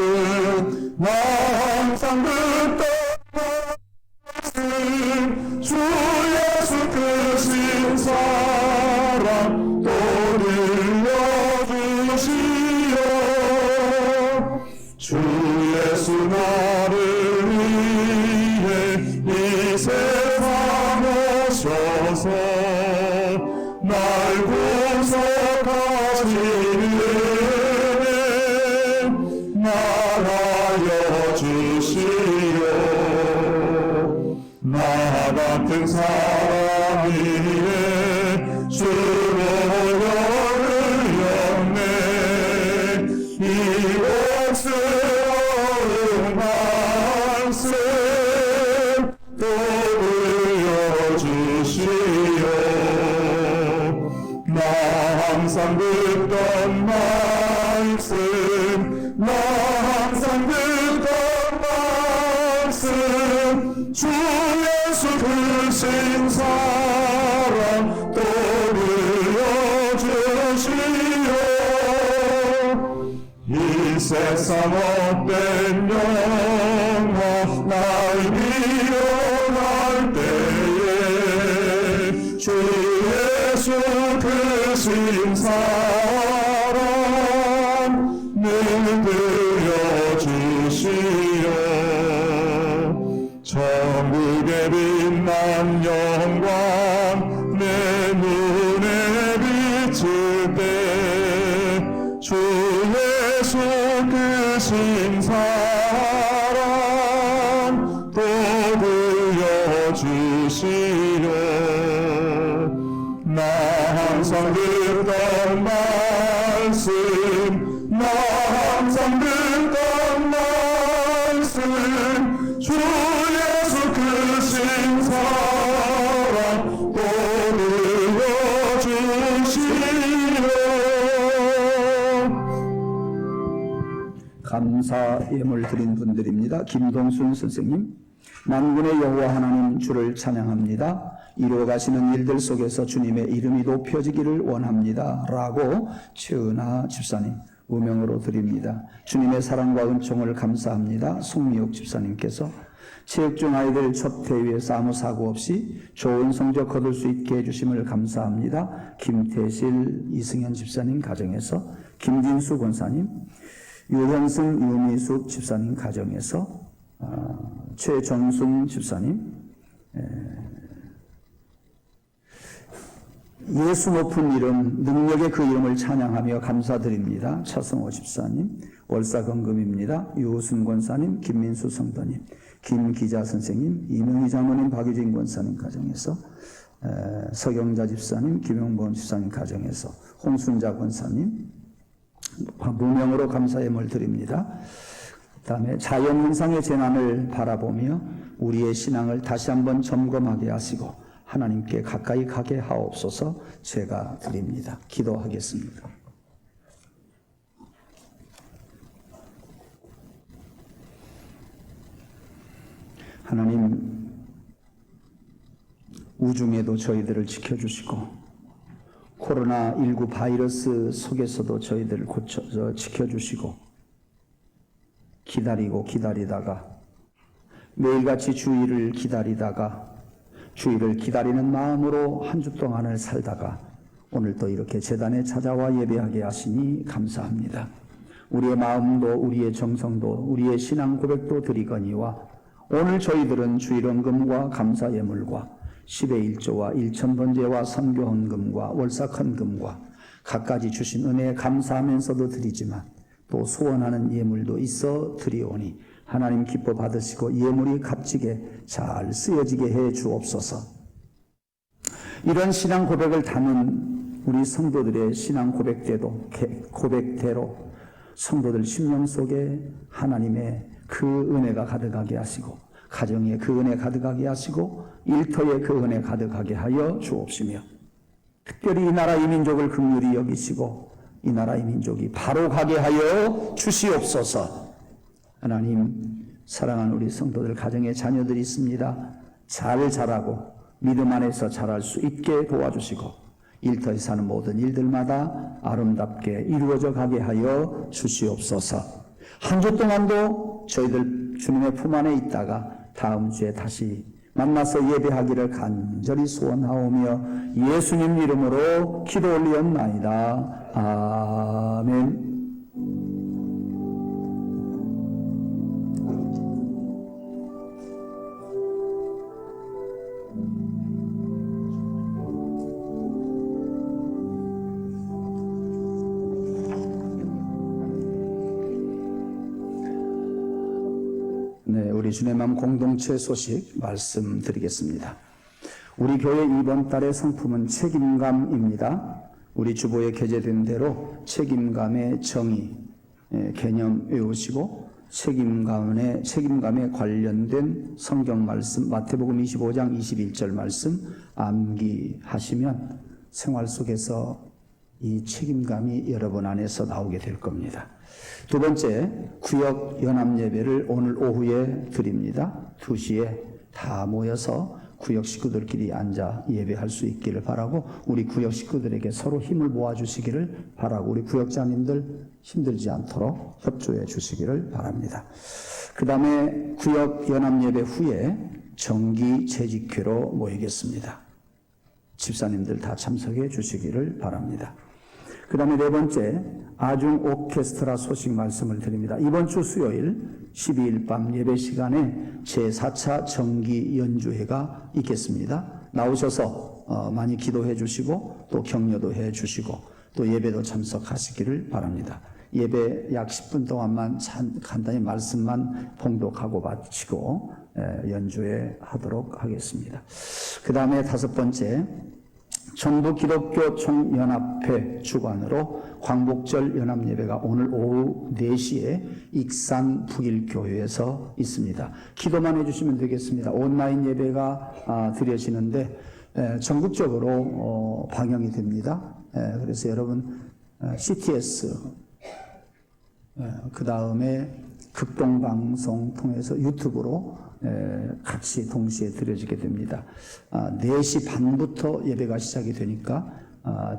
나 항상 듣던 말씀 주 예수 크신 사랑 또 들려주시오. 주 예수 나를 위해 이 세상 오셔서 날 구속하시는 은혜 말하여 주시오. 나 같은 사람이 주로 흘렸네. 이곳스러운 말씀 또 들려주시오. 나 항상 듣던 말씀 나 항상 듣던 말씀 주 예수 크신 사랑 또 들려주시오. 이 세상 헛된 영화 날 미워할 때에 주 예수 크신 사랑 늘 들려주시오. 천국의 빛난 영광 내 눈에 비칠 때 주 예수 크신 사랑 또 들려주시오. 나 항상 듣던 말씀 나 항상 듣던 말씀 주 예수 크신 사랑 또 들려주시오. 감사 예물 드린 분들입니다. 김동순 선생님, 만군의 여호와 하나님 주를 찬양합니다. 이루어가시는 일들 속에서 주님의 이름이 높여지기를 원합니다. 라고 최은하 집사님 우명으로 드립니다. 주님의 사랑과 은총을 감사합니다. 송미옥 집사님께서 체육중 아이들 첫 대회에서 아무 사고 없이 좋은 성적 거둘 수 있게 해주심을 감사합니다. 김태실, 이승현 집사님 가정에서, 김진수 권사님, 유현승, 유미숙 집사님 가정에서, 최정순 집사님, 예수 높은 이름, 능력의 그 이름을 찬양하며 감사드립니다. 차승호 집사님, 월사건금입니다. 유호순 권사님, 김민수 성도님, 김기자 선생님, 이명희 장로님, 박유진 권사님 가정에서, 서경자 집사님, 김용범 집사님 가정에서, 홍순자 권사님, 무명으로 감사의 드립니다. 그 다음에 자연현상의 재난을 바라보며 우리의 신앙을 다시 한번 점검하게 하시고 하나님께 가까이 가게 하옵소서. 제가 드립니다. 기도하겠습니다. 하나님, 우중에도 저희들을 지켜주시고 코로나19 바이러스 속에서도 저희들을 지켜주시고 기다리다가 매일같이 주일을 기다리다가 주일을 기다리는 마음으로 한 주 동안을 살다가 오늘 또 이렇게 제단에 찾아와 예배하게 하시니 감사합니다. 우리의 마음도 우리의 정성도 우리의 신앙 고백도 드리거니와 오늘 저희들은 주일헌금과 감사 예물과 10의 1조와 1,000번제와 선교헌금과 월삭헌금과 갖가지 주신 은혜에 감사하면서도 드리지만 또 소원하는 예물도 있어 드리오니 하나님 기뻐 받으시고 예물이 값지게 잘 쓰여지게 해 주옵소서. 이런 신앙 고백을 담은 우리 성도들의 신앙 고백대로 성도들 심령 속에 하나님의 그 은혜가 가득하게 하시고 가정에 그 은혜 가득하게 하시고 일터에 그 은혜 가득하게 하여 주옵시며 특별히 이 나라 이 민족을 긍휼히 여기시고 이 나라 이 민족이 바로 가게 하여 주시옵소서. 하나님, 사랑하는 우리 성도들 가정에 자녀들이 있습니다. 잘 자라고 믿음 안에서 자랄 수 있게 도와주시고 일터에서 하는 모든 일들마다 아름답게 이루어져 가게 하여 주시옵소서. 한 주 동안도 저희들 주님의 품 안에 있다가 다음 주에 다시 만나서 예배하기를 간절히 소원하오며 예수님 이름으로 기도 올리옵나이다. 아멘. 네, 우리 주님의 마음 공동체 소식 말씀드리겠습니다. 우리 교회 이번 달의 상품은 책임감입니다. 우리 주보에 게재된 대로 책임감의 정의 개념 외우시고 책임감에 관련된 성경 말씀 마태복음 25장 21절 말씀 암기하시면 생활 속에서 이 책임감이 여러분 안에서 나오게 될 겁니다. 두 번째, 구역 연합 예배를 오늘 오후에 드립니다. 2시에 다 모여서 구역 식구들끼리 앉아 예배할 수 있기를 바라고 우리 구역 식구들에게 서로 힘을 모아주시기를 바라고 우리 구역장님들 힘들지 않도록 협조해 주시기를 바랍니다. 그 다음에 구역 연합 예배 후에 정기 재직회로 모이겠습니다. 집사님들 다 참석해 주시기를 바랍니다. 그 다음에 네 번째, 아중 오케스트라 소식 말씀을 드립니다. 이번 주 수요일 12일 밤 예배 시간에 제4차 정기 연주회가 있겠습니다. 나오셔서 많이 기도해 주시고 또 격려도 해 주시고 또 예배도 참석하시기를 바랍니다. 예배 약 10분 동안만 간단히 말씀만 봉독하고 마치고 연주회 하도록 하겠습니다. 그 다음에 다섯 번째, 전북 기독교 총연합회 주관으로 광복절 연합예배가 오늘 오후 4시에 익산 북일교회에서 있습니다. 기도만 해주시면 되겠습니다. 온라인 예배가 드려지는데 전국적으로 방영이 됩니다. 그래서 여러분 CTS 그 다음에 극동방송 통해서 유튜브로 같이 동시에 드려지게 됩니다. 4시 반부터 예배가 시작이 되니까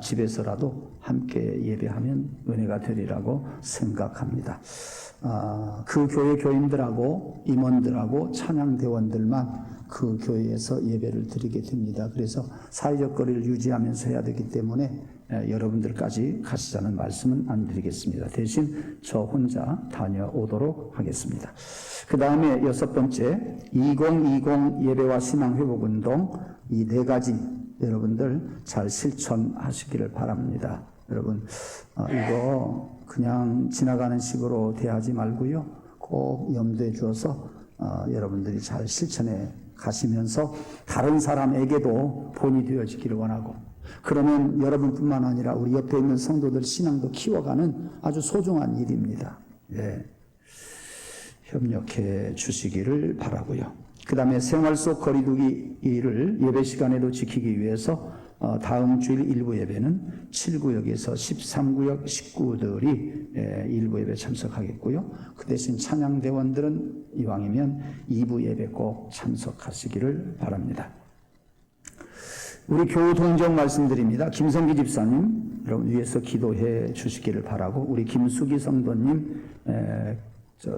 집에서라도 함께 예배하면 은혜가 되리라고 생각합니다. 그 교회 교인들하고 임원들하고 찬양대원들만 그 교회에서 예배를 드리게 됩니다. 그래서 사회적 거리를 유지하면서 해야 되기 때문에 여러분들까지 가시자는 말씀은 안 드리겠습니다. 대신 저 혼자 다녀오도록 하겠습니다. 그 다음에 6번째 2020 예배와 신앙회복운동 이 4가지 여러분들 잘 실천하시기를 바랍니다. 여러분 이거 그냥 지나가는 식으로 대하지 말고요. 꼭 염두에 주어서 여러분들이 잘 실천해 가시면서 다른 사람에게도 본이 되어지기를 원하고 그러면 여러분뿐만 아니라 우리 옆에 있는 성도들 신앙도 키워가는 아주 소중한 일입니다. 네. 협력해 주시기를 바라고요. 그 다음에 생활 속 거리두기를 예배 시간에도 지키기 위해서 다음 주일 일부 예배는 7구역에서 13구역 식구들이 일부 예배 참석하겠고요. 그 대신 찬양대원들은 이왕이면 2부 예배 꼭 참석하시기를 바랍니다. 우리 교우 동정 말씀드립니다. 김성기 집사님 여러분 위에서 기도해 주시기를 바라고 우리 김수기 성도님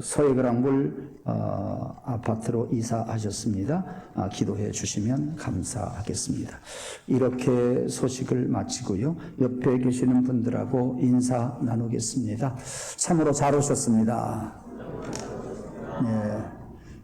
서해그랑굴 아파트로 이사하셨습니다. 기도해 주시면 감사하겠습니다. 이렇게 소식을 마치고요. 옆에 계시는 분들하고 인사 나누겠습니다. 참으로 잘 오셨습니다. 네,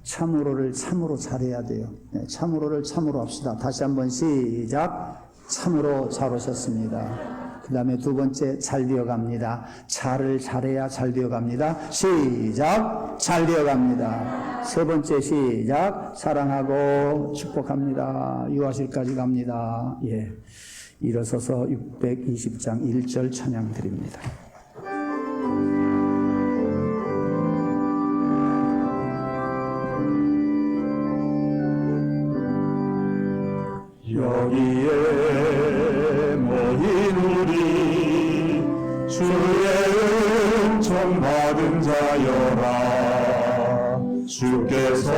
참으로를 참으로 잘해야 돼요. 네, 참으로를 참으로 합시다. 다시 한번 시작. 참으로 잘 오셨습니다. 그 다음에 2번째 잘 되어갑니다. 잘을 잘해야 잘 되어갑니다. 시작. 잘 되어갑니다. 3번째 시작. 사랑하고 축복합니다. 유아실까지 갑니다. 예, 일어서서 620장 1절 찬양 드립니다. 여기에 모인 우리 주의 은총 받은 자여라. 주께서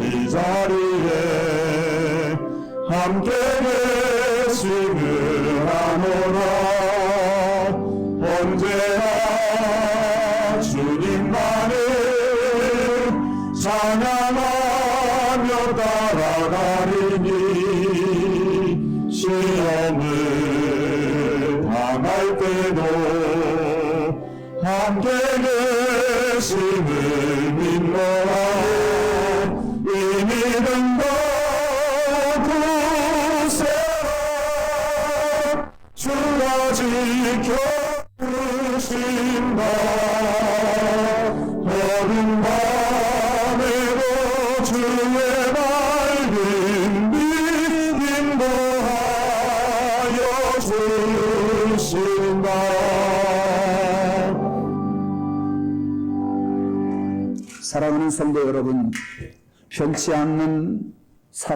이 자리에 함께 계심을 아노라. 언제나 주님만을 찬양하며 따라가리니 시험을 당할 때도 함께 계심을 믿노라. 이 믿음과 구세라 주가 지켜주신다. 어둠 밤에도 주의 밝은 빛 인도하여 주신다. 사랑하는 성도 여러분, 변치 않는 사랑